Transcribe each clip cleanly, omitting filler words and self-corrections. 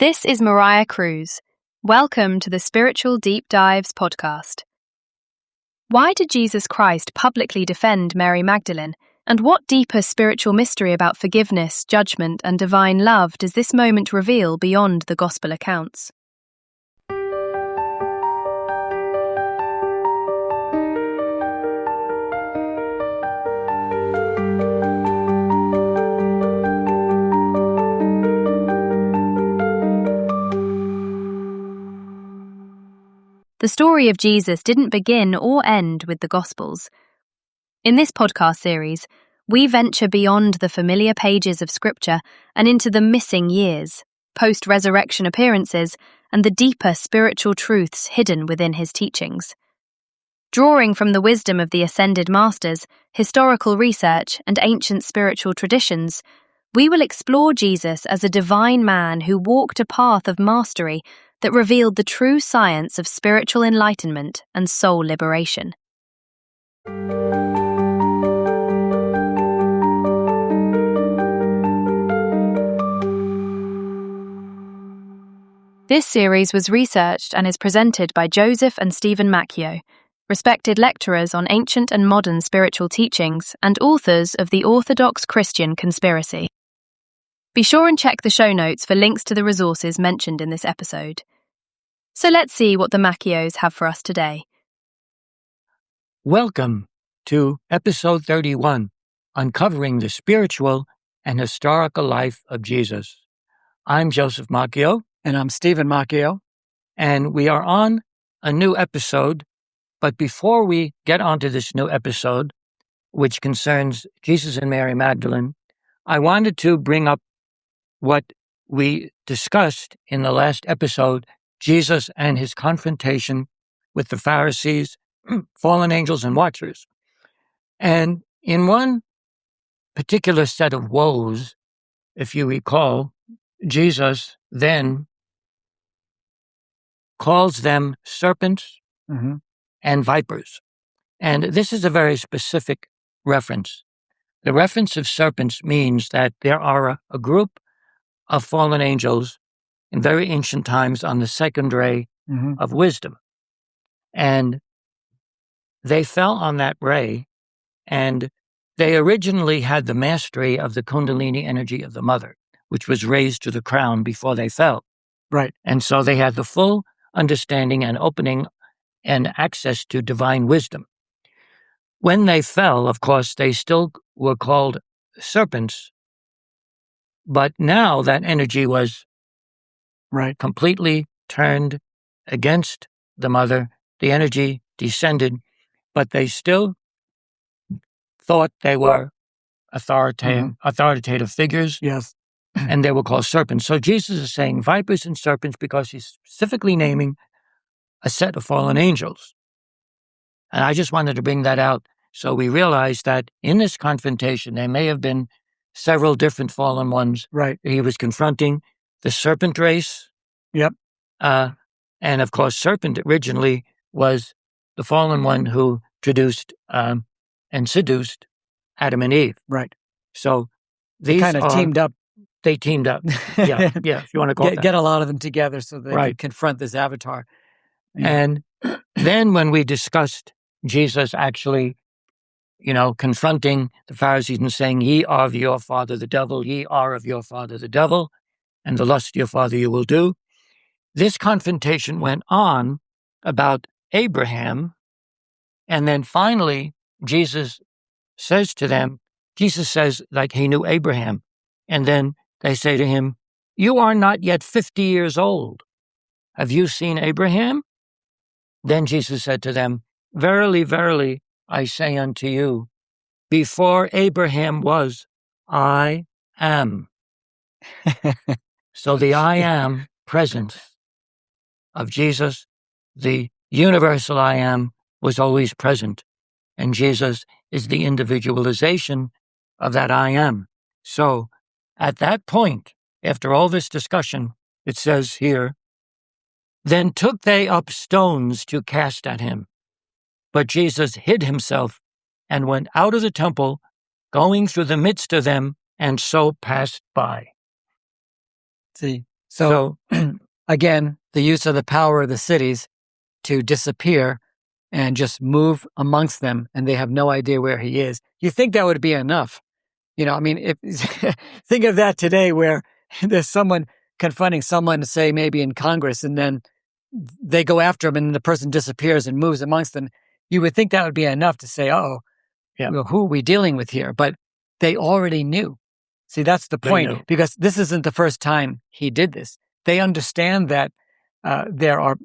This is Mariah Cruz. Welcome to the Spiritual Deep Dives podcast. Why did Jesus Christ publicly defend Mary Magdalene? And what deeper spiritual mystery about forgiveness, judgment, and divine love does this moment reveal beyond the gospel accounts? The story of Jesus didn't begin or end with the Gospels. In this podcast series, we venture beyond the familiar pages of Scripture and into the missing years, post-resurrection appearances, and the deeper spiritual truths hidden within his teachings. Drawing from the wisdom of the ascended masters, historical research, and ancient spiritual traditions, we will explore Jesus as a divine man who walked a path of mastery that revealed the true science of spiritual enlightenment and soul liberation. This series was researched and is presented by Joseph and Stephen Macchio, respected lecturers on ancient and modern spiritual teachings and authors of the Orthodox Christian Conspiracy. Be sure and check the show notes for links to the resources mentioned in this episode. So let's see what the Macchios have for us today. Welcome to episode 31, Uncovering the Spiritual and Historical Life of Jesus. I'm Joseph Macchio. And I'm Stephen Macchio. And we are on a new episode. But before we get onto this new episode, which concerns Jesus and Mary Magdalene, I wanted to bring up what we discussed in the last episode, Jesus and his confrontation with the Pharisees, fallen angels, and watchers. And in one particular set of woes, if you recall, Jesus then calls them serpents and vipers. And this is a very specific reference. The reference of serpents means that there are a group of fallen angels in very ancient times on the second ray of wisdom. And they fell on that ray, and they originally had the mastery of the Kundalini energy of the mother, which was raised to the crown before they fell. Right. And so they had the full understanding and opening and access to divine wisdom. When they fell, of course, they still were called serpents, but now that energy was completely turned against the mother. The energy descended, but they still thought they were authoritative figures. Yes. And they were called serpents. So Jesus is saying vipers and serpents because he's specifically naming a set of fallen angels. And I just wanted to bring that out so we realize that in this confrontation, there may have been several different fallen ones. Right. He was confronting the serpent race. Yep. And of course, serpent originally was the fallen one who introduced and seduced Adam and Eve. Right. So these kind of teamed up. They teamed up. Yeah, if you want to call it that. Get a lot of them together so they Right. can confront this avatar. Yeah. And then when we discussed Jesus actually, confronting the Pharisees and saying, ye are of your father the devil, ye are of your father the devil, and the lust of your father you will do. This confrontation went on about Abraham, and then finally Jesus says to them, Jesus says like he knew Abraham, and then they say to him, you are not yet 50 years old. Have you seen Abraham? Then Jesus said to them, verily, verily, I say unto you, before Abraham was, I am. So the I am presence of Jesus, the universal I am, was always present. And Jesus is the individualization of that I am. So at that point, after all this discussion, it says here, then took they up stones to cast at him. But Jesus hid himself and went out of the temple, going through the midst of them, and so passed by. See, So again, the use of the power of the cities to disappear and just move amongst them, and they have no idea where he is. You think that would be enough? I mean, if think of that today, where there's someone confronting someone, say maybe in Congress, and then they go after him, and the person disappears and moves amongst them. You would think that would be enough to say, "Oh, well, who are we dealing with here?" But they already knew. See, that's the point, because this isn't the first time he did this. They understand that there are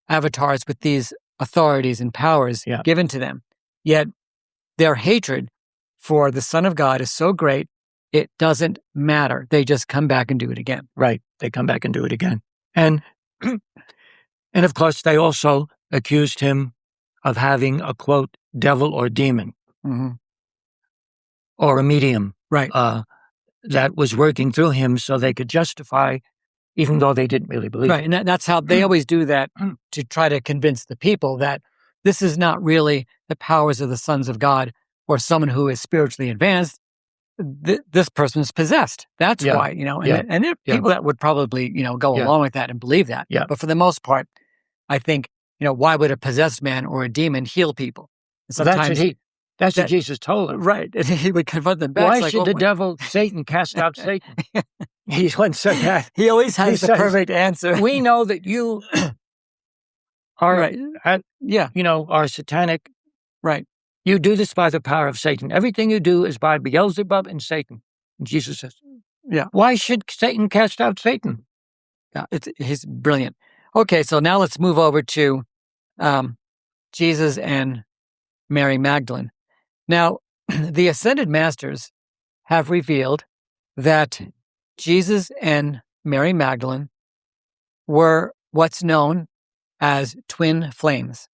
avatars with these authorities and powers given to them. Yet their hatred for the Son of God is so great, it doesn't matter. They just come back and do it again. Right. They come back and do it again. And of course, they also accused him of having a, quote, devil or demon, or a medium, right? That was working through him so they could justify, even though they didn't really believe it. And that's how they always do that, to try to convince the people that this is not really the powers of the sons of God or someone who is spiritually advanced. This person is possessed. That's why, and there are people that would probably, go along with that and believe that. Yeah. But for the most part, I think, why would a possessed man or a demon heal people? Sometimes that's what Jesus told him. Right. And he would confront them back. Why should the devil, Satan, cast out Satan? He once said that. He always has the perfect answer. We know that you are, are satanic. Right. You do this by the power of Satan. Everything you do is by Beelzebub and Satan. And Jesus says, why should Satan cast out Satan? Yeah, he's brilliant. Okay, so now let's move over to Jesus and Mary Magdalene. Now, the Ascended Masters have revealed that Jesus and Mary Magdalene were what's known as twin flames.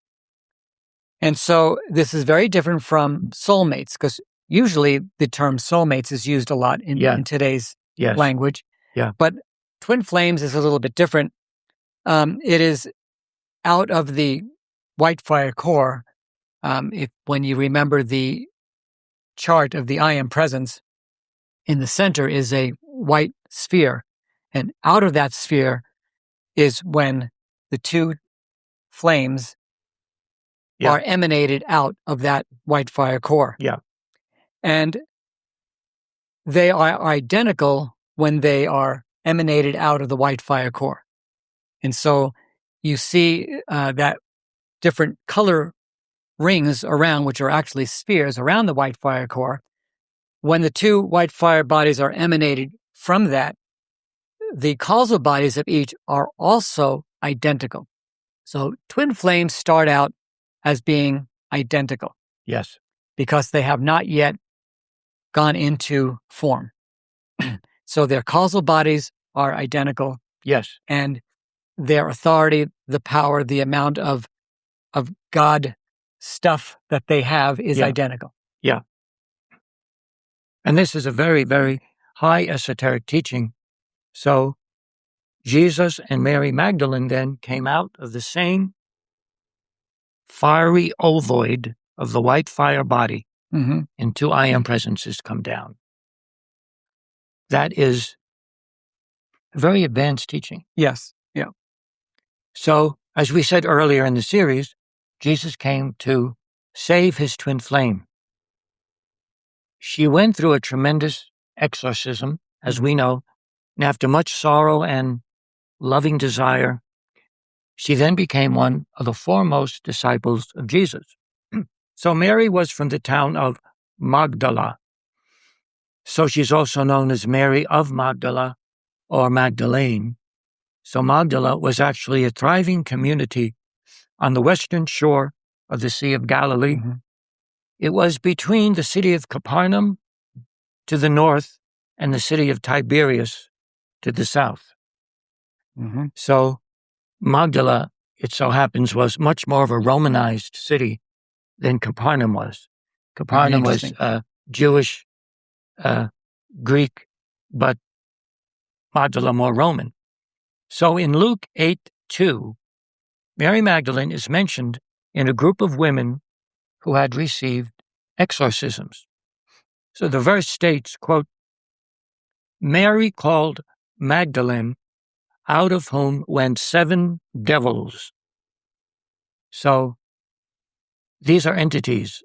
And so this is very different from soulmates, because usually the term soulmates is used a lot in today's language. Yeah. But twin flames is a little bit different. It is out of the white fire core. When you remember the chart of the I Am Presence, in the center is a white sphere. And out of that sphere is when the two flames are emanated out of that white fire core. Yeah. And they are identical when they are emanated out of the white fire core. And so you see that different color rings around, which are actually spheres around the white fire core. When the two white fire bodies are emanated from that, the causal bodies of each are also identical. So twin flames start out as being identical. Yes. Because they have not yet gone into form. So their causal bodies are identical. Yes. And their authority, the power, the amount of God stuff that they have is identical. Yeah. And this is a very, very high esoteric teaching. So Jesus and Mary Magdalene then came out of the same fiery ovoid of the white fire body, and two I Am Presences come down. That is very advanced teaching. Yes. Yeah. So, as we said earlier in the series, Jesus came to save his twin flame. She went through a tremendous exorcism, as we know, and after much sorrow and loving desire, she then became one of the foremost disciples of Jesus. So Mary was from the town of Magdala. So she's also known as Mary of Magdala or Magdalene. So Magdala was actually a thriving community on the western shore of the Sea of Galilee. It was between the city of Capernaum to the north and the city of Tiberias to the south. So Magdala, it so happens, was much more of a Romanized city than Capernaum was. Capernaum was Jewish, Greek, but Magdala more Roman. So in Luke 8:2, Mary Magdalene is mentioned in a group of women who had received exorcisms. So the verse states, quote, Mary called Magdalene out of whom went 7 devils. So these are entities.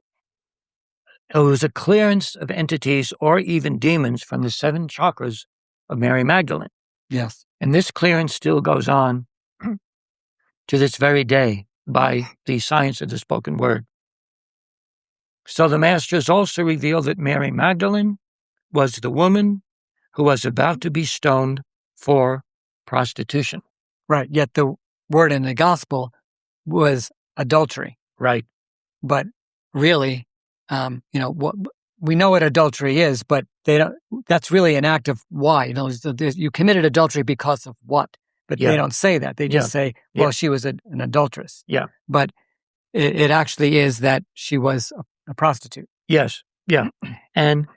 It was a clearance of entities or even demons from the 7 chakras of Mary Magdalene. Yes. And this clearance still goes on to this very day by the science of the spoken word. So the masters also reveal that Mary Magdalene was the woman who was about to be stoned for prostitution. Right. Yet the word in the gospel was adultery. Right. But really, what we know what adultery is, but they don't. That's really an act of why. You committed adultery because of what? But they don't say that. They just say, well, she was an adulteress. Yeah. But it actually is that she was a prostitute. Yes. Yeah. And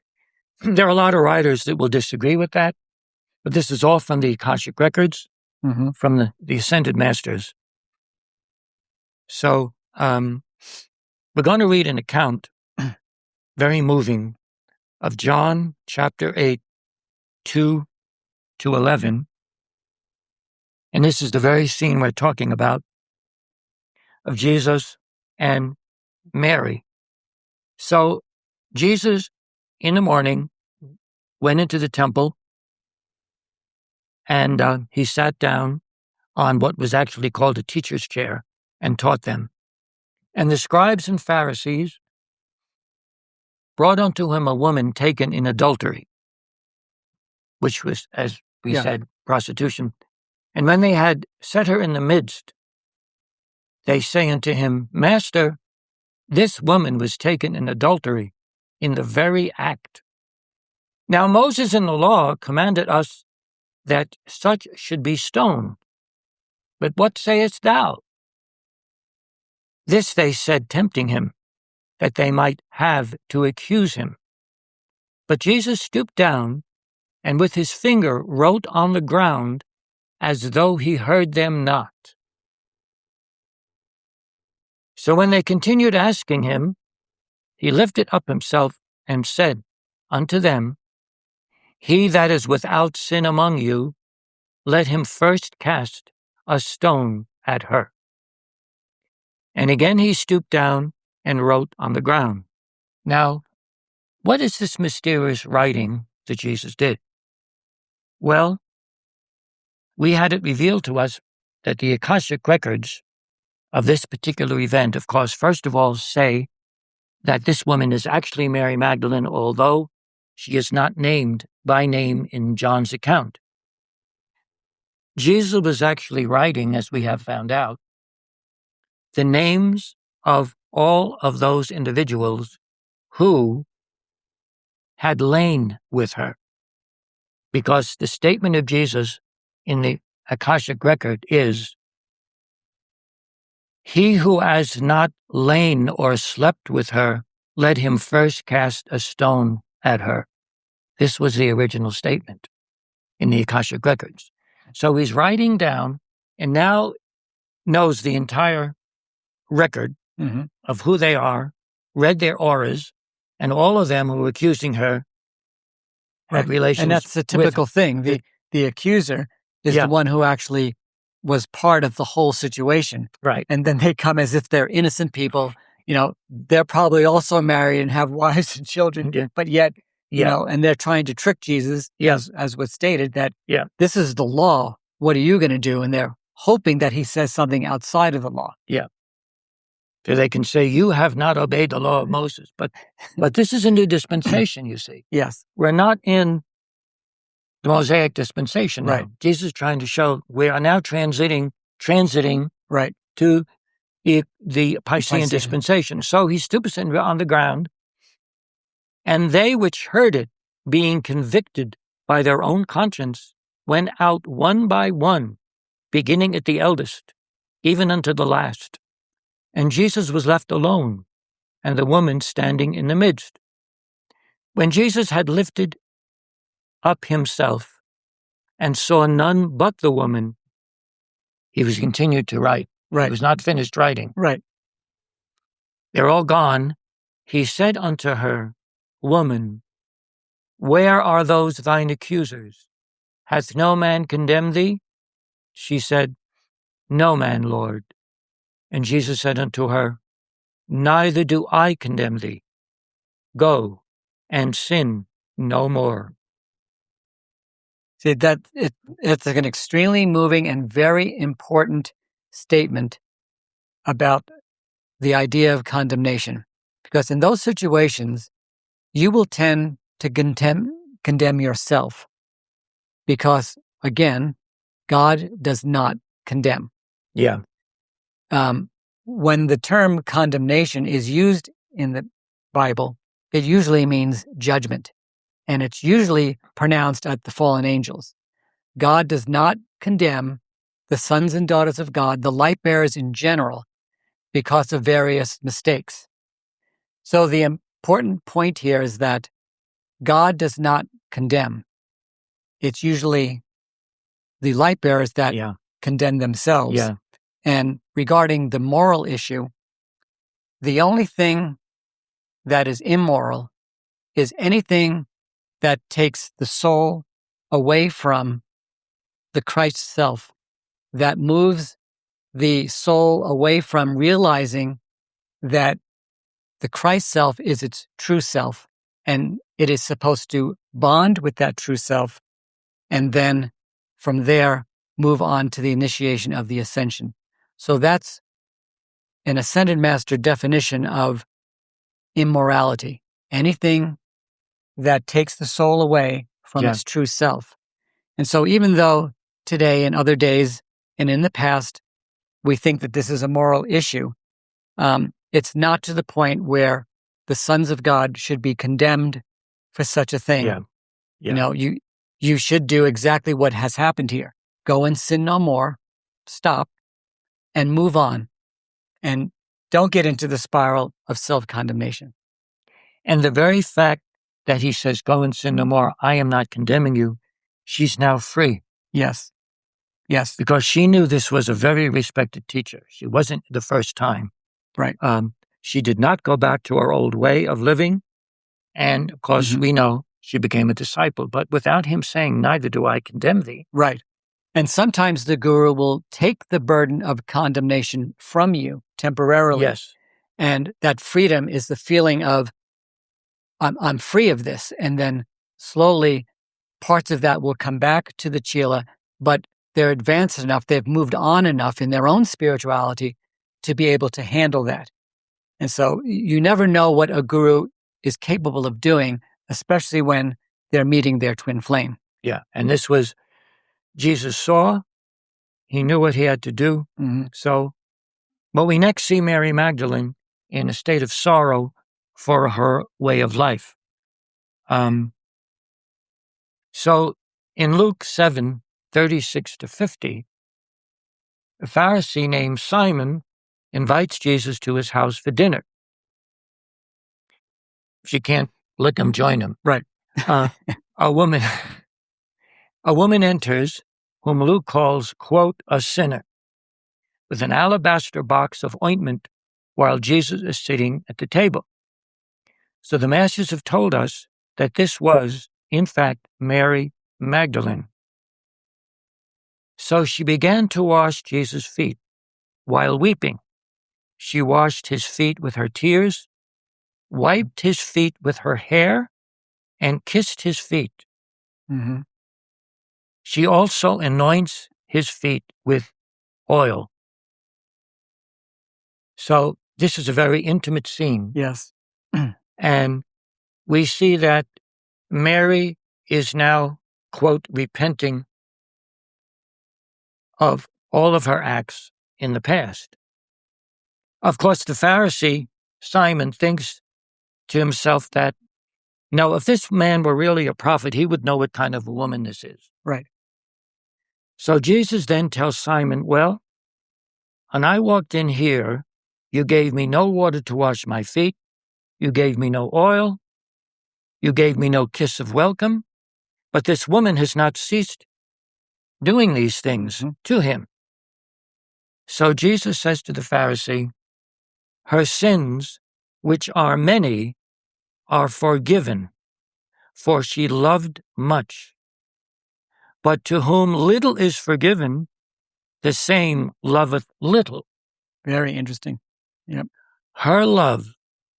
there are a lot of writers that will disagree with that, but this is all from the Akashic records, from the ascended masters. So we're going to read an account, very moving, of John chapter 8, 2 to 11. And this is the very scene we're talking about of Jesus and Mary. So Jesus, in the morning, went into the temple and he sat down on what was actually called a teacher's chair and taught them. And the scribes and Pharisees brought unto him a woman taken in adultery, which was, as we said, prostitution. And when they had set her in the midst, they say unto him, Master, this woman was taken in adultery in the very act. Now Moses in the law commanded us that such should be stoned. But what sayest thou? This they said, tempting him, that they might have to accuse him. But Jesus stooped down and with his finger wrote on the ground as though he heard them not. So when they continued asking him, he lifted up himself and said unto them, He that is without sin among you, let him first cast a stone at her. And again he stooped down and wrote on the ground. Now, what is this mysterious writing that Jesus did? Well, we had it revealed to us that the Akashic records of this particular event, of course, first of all, say that this woman is actually Mary Magdalene, although she is not named by name in John's account. Jesus was actually writing, as we have found out, the names of all of those individuals who had lain with her. Because the statement of Jesus in the Akashic record is, He who has not lain or slept with her, let him first cast a stone at her. This was the original statement in the Akashic records. So he's writing down and now knows the entire record of who they are, read their auras, and all of them who were accusing her had relations. And that's the typical thing. The accuser is the one who actually was part of the whole situation. Right. And then they come as if they're innocent people. They're probably also married and have wives and children, but yet, and they're trying to trick Jesus, as was stated, that this is the law. What are you going to do? And they're hoping that he says something outside of the law. Yeah. So they can say, you have not obeyed the law of Moses. But this is a new dispensation, you see. Yes. We're not in the Mosaic dispensation now. Right. Jesus is trying to show we are now transiting right to the Piscean dispensation. So he stoops on the ground, and they which heard it, being convicted by their own conscience, went out one by one, beginning at the eldest, even unto the last. And Jesus was left alone, and the woman standing in the midst. When Jesus had lifted up himself and saw none but the woman, he was continued to write. Right. He was not finished writing. Right. They're all gone. He said unto her, Woman, where are those thine accusers? Hath no man condemned thee? She said, No man, Lord. And Jesus said unto her, Neither do I condemn thee. Go and sin no more. See, it's an extremely moving and very important statement about the idea of condemnation. Because in those situations, you will tend to condemn yourself. Because, again, God does not condemn. Yeah. When the term condemnation is used in the Bible, it usually means judgment. And it's usually pronounced at the fallen angels. God does not condemn the sons and daughters of God, the light bearers in general, because of various mistakes. So the important point here is that God does not condemn. It's usually the light bearers that condemn themselves. Yeah. And regarding the moral issue, the only thing that is immoral is anything that takes the soul away from the Christ self, that moves the soul away from realizing that the Christ self is its true self, and it is supposed to bond with that true self, and then from there move on to the initiation of the ascension. So that's an ascended master definition of immorality. Anything that takes the soul away from its true self. And so even though today and other days and in the past, we think that this is a moral issue, it's not to the point where the sons of God should be condemned for such a thing. Yeah. You know, you should do exactly what has happened here. Go and sin no more, stop, and move on. And don't get into the spiral of self-condemnation. And the very fact that he says, go and sin no more, I am not condemning you, she's now free. Yes. Yes. Because she knew this was a very respected teacher. She wasn't the first time. Right. She did not go back to her old way of living. And of course, we know she became a disciple, but without him saying, neither do I condemn thee. Right. And sometimes the guru will take the burden of condemnation from you temporarily. Yes. And that freedom is the feeling of, I'm free of this. And then slowly parts of that will come back to the Chela, but they're advanced enough, they've moved on enough in their own spirituality to be able to handle that. And so you never know what a guru is capable of doing, especially when they're meeting their twin flame. Yeah. And this was, Jesus saw, he knew what he had to do. So, but we next see Mary Magdalene in a state of sorrow for her way of life. So in Luke 7:36-50, a Pharisee named Simon invites Jesus to his house for dinner. If you can't lick him, join him. Right. A woman enters, whom Luke calls, quote, a sinner, with an alabaster box of ointment while Jesus is sitting at the table. So the masters have told us that this was, in fact, Mary Magdalene. So she began to wash Jesus' feet while weeping. She washed his feet with her tears, wiped his feet with her hair, and kissed his feet. She also anoints his feet with oil. So this is a very intimate scene. Yes. And we see that Mary is now, quote, repenting of all of her acts in the past. Of course, the Pharisee, Simon, thinks to himself that, no, if this man were really a prophet, he would know what kind of a woman this is. Right. So Jesus then tells Simon, well, when I walked in here, you gave me no water to wash my feet. You gave me no oil. You gave me no kiss of welcome. But this woman has not ceased doing these things to him. So Jesus says to the Pharisee, her sins, which are many, are forgiven, for she loved much. But to whom little is forgiven, the same loveth little. Very interesting. Yep. Her love.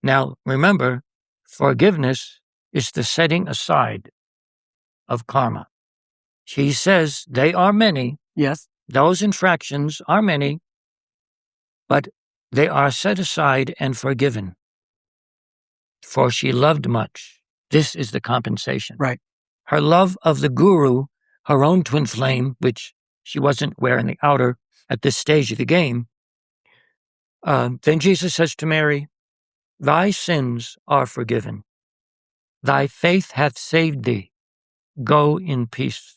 Now, remember, forgiveness is the setting aside of karma. She says they are many. Yes. Those infractions are many, but they are set aside and forgiven. For she loved much. This is the compensation. Right. Her love of the guru, her own twin flame, which she wasn't wearing the outer at this stage of the game. Then Jesus says to Mary, thy sins are forgiven. Thy faith hath saved thee. Go in peace.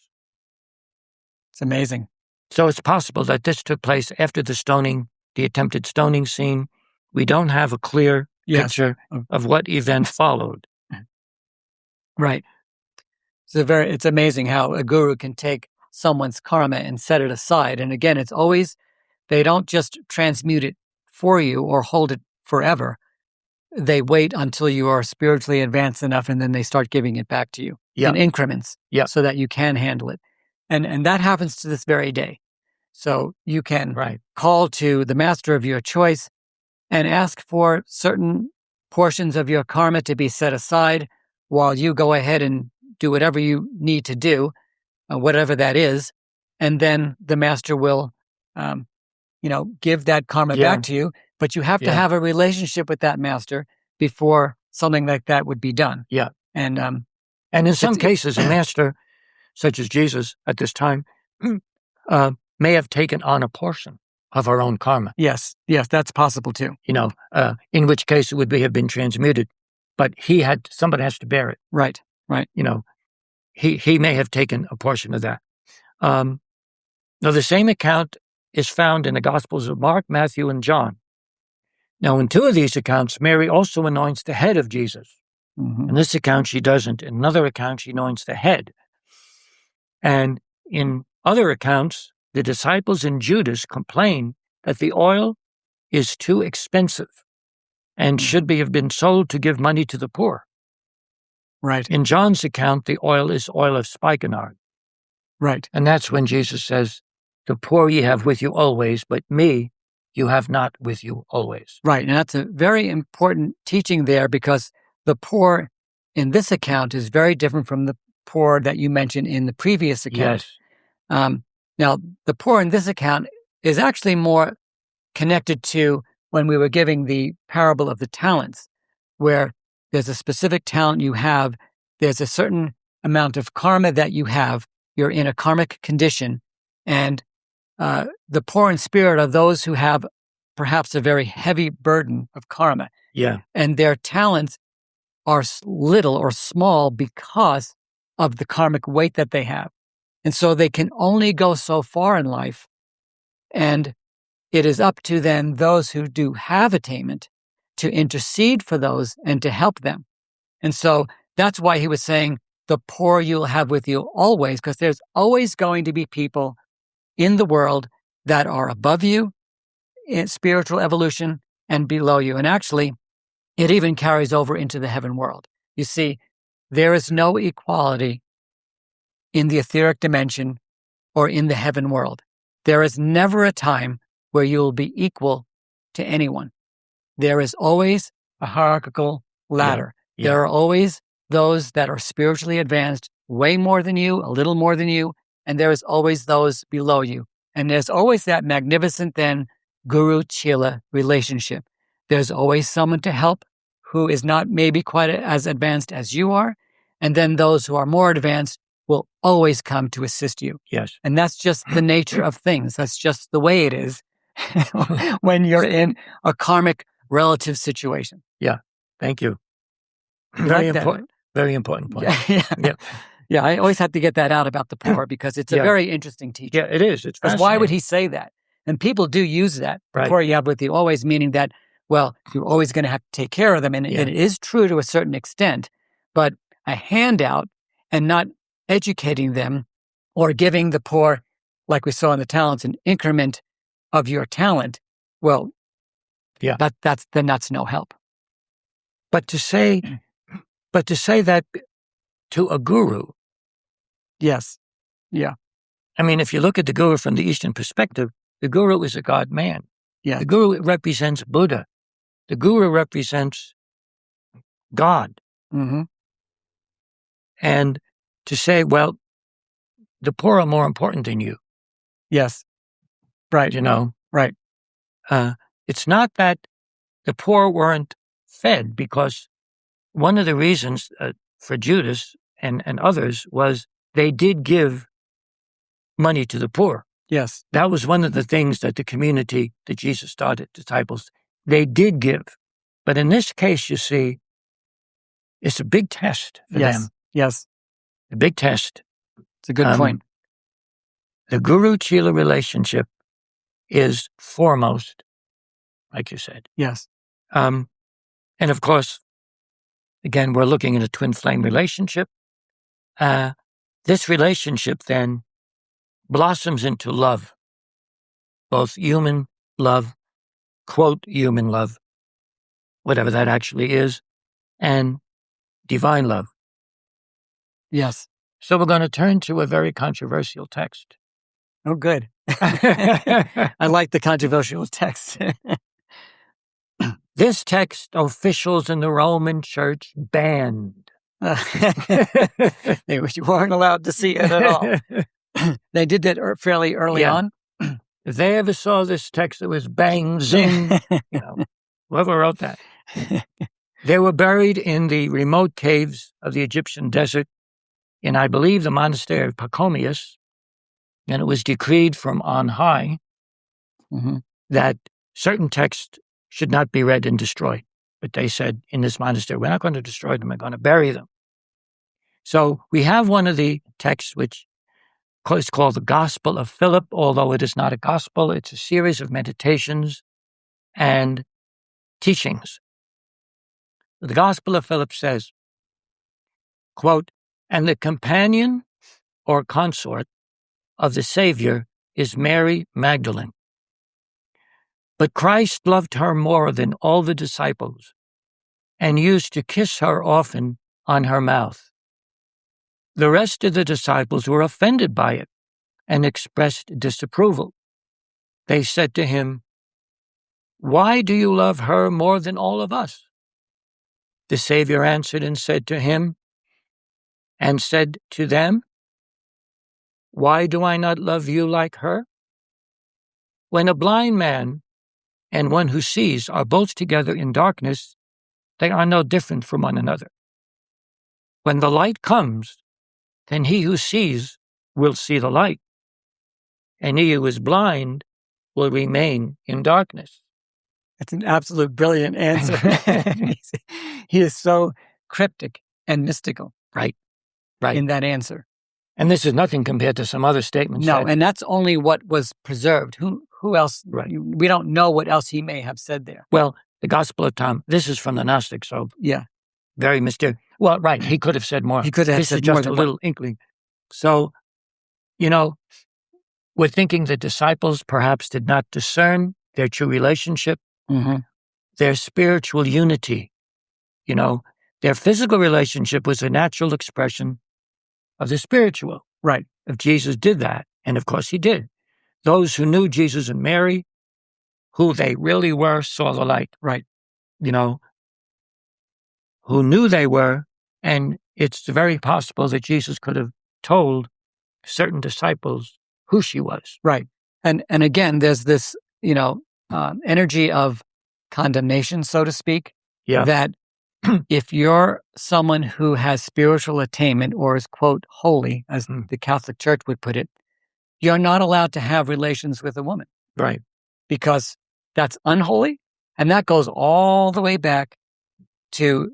It's amazing. So it's possible that this took place after the stoning, the attempted stoning scene. We don't have a clear picture of what event followed. Right. It's amazing how a guru can take someone's karma and set it aside. And again, it's always, they don't just transmute it for you or hold it forever. They wait until you are spiritually advanced enough, and then they start giving it back to you in increments so that you can handle it. And that happens to this very day. So you can call to the master of your choice and ask for certain portions of your karma to be set aside while you go ahead and do whatever you need to do, whatever that is. And then the master will, give that karma back to you. But you have to have a relationship with that master before something like that would be done. Yeah. And in some cases, a master, such as Jesus at this time, may have taken on a portion of our own karma. Yes, that's possible too. In which case it would have been transmuted, but somebody has to bear it. Right. He may have taken a portion of that. Now, the same account is found in the Gospels of Mark, Matthew, and John. Now, in two of these accounts, Mary also anoints the head of Jesus. Mm-hmm. In this account, she doesn't. In another account, she anoints the head. And in other accounts, the disciples and Judas complain that the oil is too expensive and should have been sold to give money to the poor. Right. In John's account, the oil is oil of spikenard. Right. And that's when Jesus says, the poor ye have with you always, but me you have not with you always. Right. And that's a very important teaching there, because the poor in this account is very different from the poor that you mentioned in the previous account. Yes. Now, the poor in this account is actually more connected to when we were giving the parable of the talents, where there's a specific talent you have, there's a certain amount of karma that you have, you're in a karmic condition, and the poor in spirit are those who have perhaps a very heavy burden of karma. Yeah. And their talents are little or small because of the karmic weight that they have. And so they can only go so far in life. And it is up to then those who do have attainment to intercede for those and to help them. And so that's why he was saying, the poor you'll have with you always, because there's always going to be people in the world that are above you in spiritual evolution and below you. And actually, it even carries over into the heaven world. You see, there is no equality in the etheric dimension or in the heaven world. There is never a time where you will be equal to anyone. There is always a hierarchical ladder. Yeah. There are always those that are spiritually advanced, way more than you, a little more than you, and there is always those below you. And there's always that magnificent then guru-chela relationship. There's always someone to help who is not maybe quite as advanced as you are, and then those who are more advanced will always come to assist you. Yes. And that's just the nature of things. That's just the way it is when you're in a karmic relative situation. Yeah. Thank you. Very important. Very important point. Yeah, I always have to get that out about the poor because it's a very interesting teaching. Yeah, it is. It's fascinating. Why would he say that? And people do use that. The poor you have with you always, meaning that, well, you're always going to have to take care of them. And it is true to a certain extent. But a handout and not educating them or giving the poor, like we saw in the talents, an increment of your talent, well, that's no help. But to say that to a guru, yes, yeah, I mean, if you look at the guru from the Eastern perspective, the guru is a God man. Yeah. The guru represents Buddha. The guru represents God. Mm-hmm. And to say, well, the poor are more important than you, Yes. Right. you know, Right. it's not that the poor weren't fed, because one of the reasons for Judas and others was they did give money to the poor. Yes. That was one of the things that the community that Jesus started, disciples, they did give. But in this case, you see, it's a big test for them. Yes. A big test. It's a good point. The guru-chela relationship is foremost, like you said. Yes. And of course, again, we're looking at a twin flame relationship. This relationship then blossoms into love, both human love, quote, human love, whatever that actually is, and divine love. Yes. So we're going to turn to a very controversial text. Oh, good. I like the controversial text. This text, officials in the Roman Church banned. They weren't allowed to see it at all. They did that fairly early on. If they ever saw this text, it was bang, zing, whoever wrote that. They were buried in the remote caves of the Egyptian desert in, I believe, the monastery of Pachomius, and it was decreed from on high that certain texts should not be read and destroyed. But they said in this monastery, we're not going to destroy them, we're going to bury them. So we have one of the texts which is called the Gospel of Philip, although it is not a gospel, it's a series of meditations and teachings. The Gospel of Philip says, quote, and the companion or consort of the Savior is Mary Magdalene. But Christ loved her more than all the disciples and used to kiss her often on her mouth. The rest of the disciples were offended by it and expressed disapproval. They said to him, why do you love her more than all of us? The Savior answered and said to them, why do I not love you like her? When a blind man and one who sees are both together in darkness, they are no different from one another. When the light comes, then he who sees will see the light, and he who is blind will remain in darkness. That's an absolute brilliant answer. He is so cryptic and mystical. Right. In that answer. And this is nothing compared to some other statements. No, and that's only what was preserved. Who else? Right. We don't know what else he may have said there. Well, the Gospel of Tom, this is from the Gnostics, so very mysterious. Well, right, he could have said more. He could have this said is just more a little inkling. So, we're thinking the disciples perhaps did not discern their true relationship, their spiritual unity. Their physical relationship was a natural expression of the spiritual. Right. If Jesus did that, and of course he did. Those who knew Jesus and Mary, who they really were, saw the light. Right. Who knew they were, and it's very possible that Jesus could have told certain disciples who she was. Right. And again, there's this, energy of condemnation, so to speak, that if you're someone who has spiritual attainment or is, quote, holy, as the Catholic Church would put it, you're not allowed to have relations with a woman. Right. Because that's unholy. And that goes all the way back to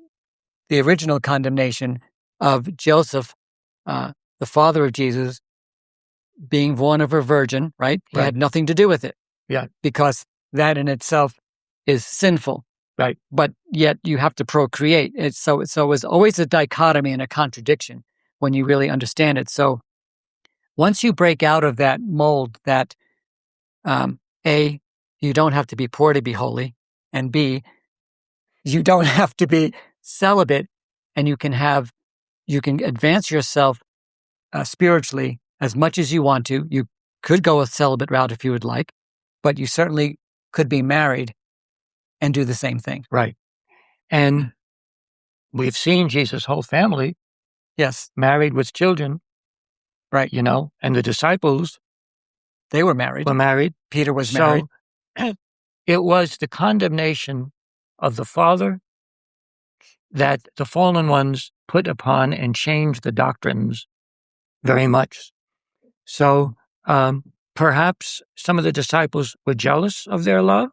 the original condemnation of Joseph, the father of Jesus, being born of a virgin, right? He had nothing to do with it. Yeah. Because that in itself is sinful. Right. But yet you have to procreate. So it's always a dichotomy and a contradiction when you really understand it. So once you break out of that mold that, A, you don't have to be poor to be holy, and B, you don't have to be celibate, and you can advance yourself spiritually as much as you want to. You could go a celibate route if you would like, but you certainly could be married and do the same thing. Right. And we've seen Jesus' whole family Yes. married with children, Right. and the disciples They were married. were married. Peter was married. It was the condemnation of the Father that the fallen ones put upon and changed the doctrines very much. So perhaps some of the disciples were jealous of their love.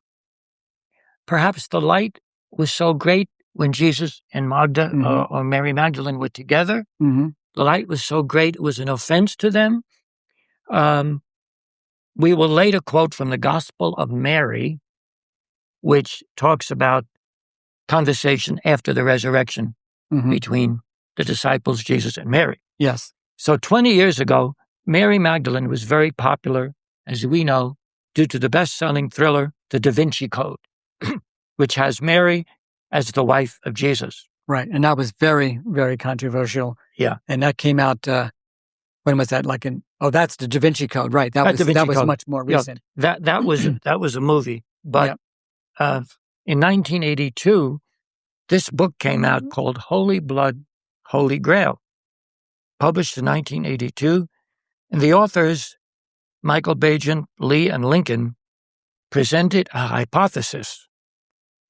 Perhaps the light was so great when Jesus and Magda or Mary Magdalene were together. Mm-hmm. The light was so great, it was an offense to them. We will later quote from the Gospel of Mary, which talks about conversation after the resurrection between the disciples, Jesus and Mary. Yes. So 20 years ago, Mary Magdalene was very popular, as we know, due to the best-selling thriller, The Da Vinci Code, which has Mary as the wife of Jesus. Right. And that was very, very controversial. Yeah. And that came out, when was that? That's the Da Vinci Code. Right. That was much more recent. Yeah, that was a movie. But in 1982, this book came out called Holy Blood, Holy Grail, published in 1982. And the authors, Michael Bajan, Lee, and Lincoln, presented a hypothesis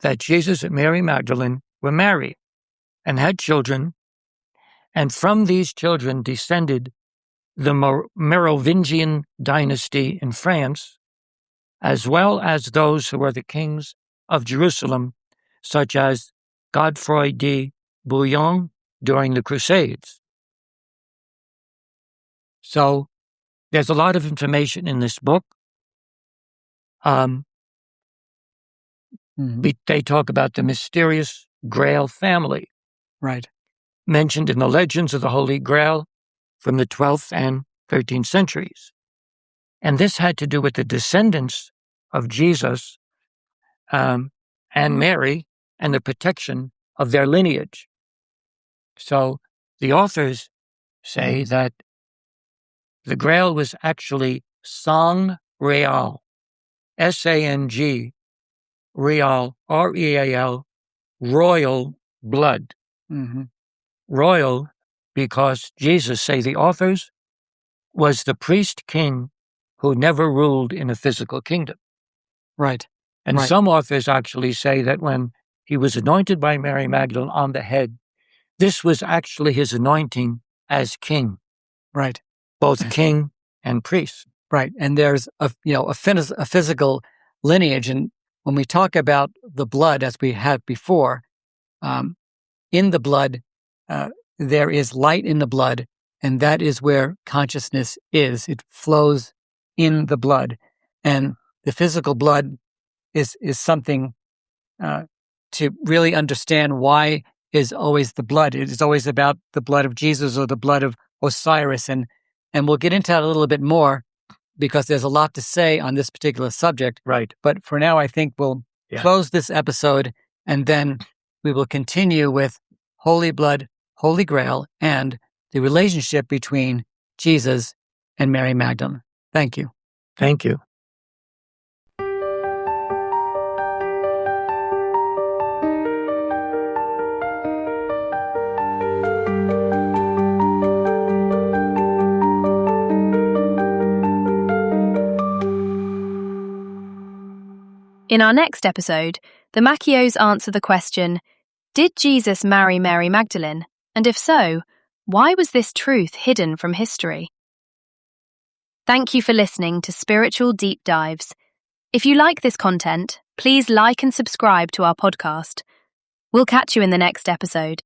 that Jesus and Mary Magdalene were married and had children, and from these children descended the Merovingian dynasty in France, as well as those who were the kings of Jerusalem, such as Godefroy de Bouillon during the Crusades. So there's a lot of information in this book. They talk about the mysterious Grail family. Right. Mentioned in the legends of the Holy Grail from the 12th and 13th centuries. And this had to do with the descendants of Jesus and Mary and the protection of their lineage. So the authors say that the Grail was actually sang real, S-A-N-G, real, R-E-A-L, royal blood. Royal because Jesus, say the authors, was the priest king who never ruled in a physical kingdom. Right. And some authors actually say that when he was anointed by Mary Magdalene on the head, this was actually his anointing as king. Right. Both king and priest. Right. And there's a physical lineage. And when we talk about the blood, as we had before, in the blood, there is light in the blood, and that is where consciousness is. It flows in the blood. And the physical blood is something to really understand why is always the blood. It is always about the blood of Jesus or the blood of Osiris. And we'll get into that a little bit more because there's a lot to say on this particular subject. Right. But for now, I think we'll close this episode, and then we will continue with Holy Blood, Holy Grail, and the relationship between Jesus and Mary Magdalene. Thank you. Thank you. In our next episode, the Macchios answer the question, did Jesus marry Mary Magdalene? And if so, why was this truth hidden from history? Thank you for listening to Spiritual Deep Dives. If you like this content, please like and subscribe to our podcast. We'll catch you in the next episode.